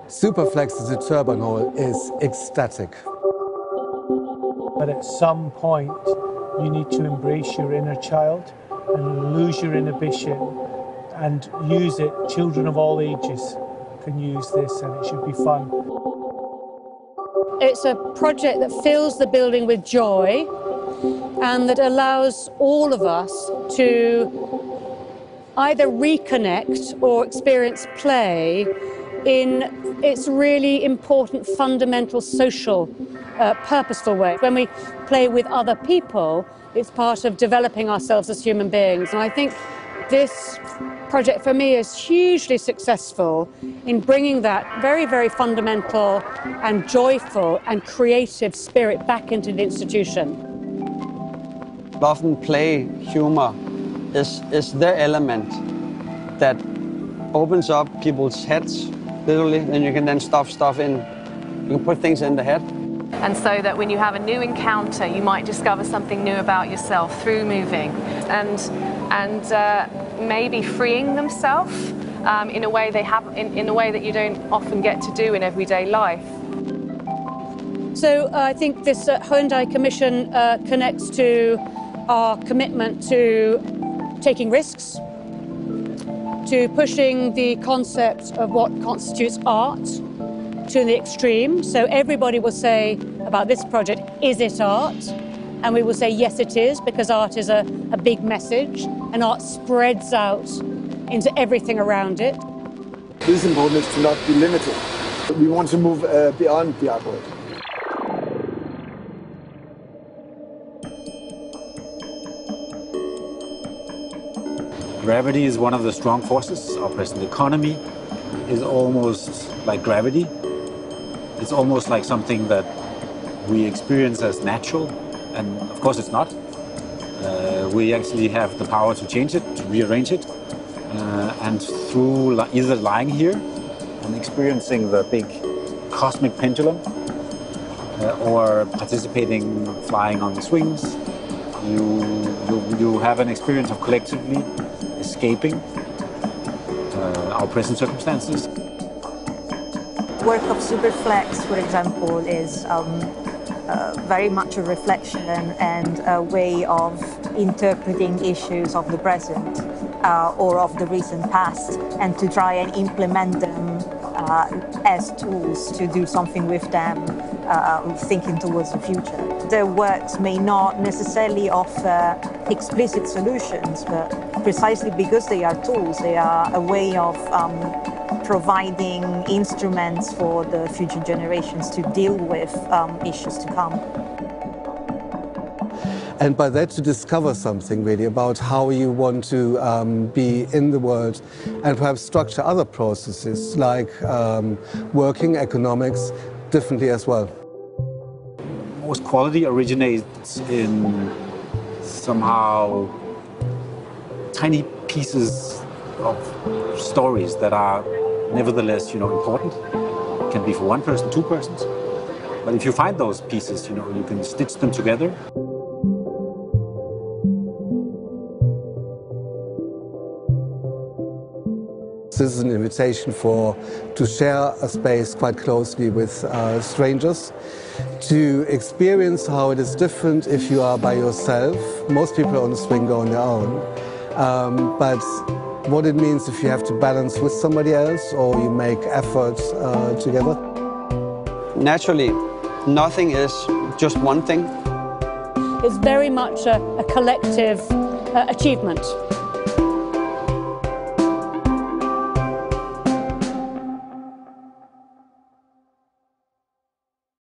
Superflex as a turbine hole is ecstatic. But at some point, you need to embrace your inner child and lose your inhibition and use it. Children of all ages can use this, and it should be fun. It's a project that fills the building with joy and that allows all of us to either reconnect or experience play in its really important, fundamental, social, purposeful way. When we play with other people, it's part of developing ourselves as human beings. And I think this project for me is hugely successful in bringing that very, very fundamental and joyful and creative spirit back into the institution. Often play, humor is the element that opens up people's heads, literally, and you can then stuff stuff in. You can put things in the head. And so that when you have a new encounter, you might discover something new about yourself through moving and maybe freeing themselves in a way in a way that you don't often get to do in everyday life. So I think this Hyundai Commission connects to our commitment to taking risks, to pushing the concept of what constitutes art to the extreme. So everybody will say about this project, is it art? And we will say, yes, it is, because art is a big message, and art spreads out into everything around it. This is important to not be limited. We want to move beyond the art world. Gravity is one of the strong forces. Our present economy is almost like gravity. It's almost like something that we experience as natural, and of course it's not. We actually have the power to change it, to rearrange it, and through either lying here and experiencing the big cosmic pendulum, or participating, flying on the swings, you have an experience of collectively escaping our present circumstances. Work of Superflex, for example, is very much a reflection and a way of interpreting issues of the present or of the recent past, and to try and implement them as tools to do something with them, thinking towards the future. Their works may not necessarily offer explicit solutions, but precisely because they are tools, they are a way of providing instruments for the future generations to deal with issues to come. And by that to discover something really about how you want to be in the world, and perhaps structure other processes like working economics differently as well. Most quality originates in somehow tiny pieces of stories that are nevertheless, important. It can be for one person, two persons. But if you find those pieces, you can stitch them together. This is an invitation to share a space quite closely with strangers, to experience how it is different if you are by yourself. Most people on the swing go on their own, but what it means if you have to balance with somebody else or you make efforts together. Naturally, nothing is just one thing. It's very much a collective achievement.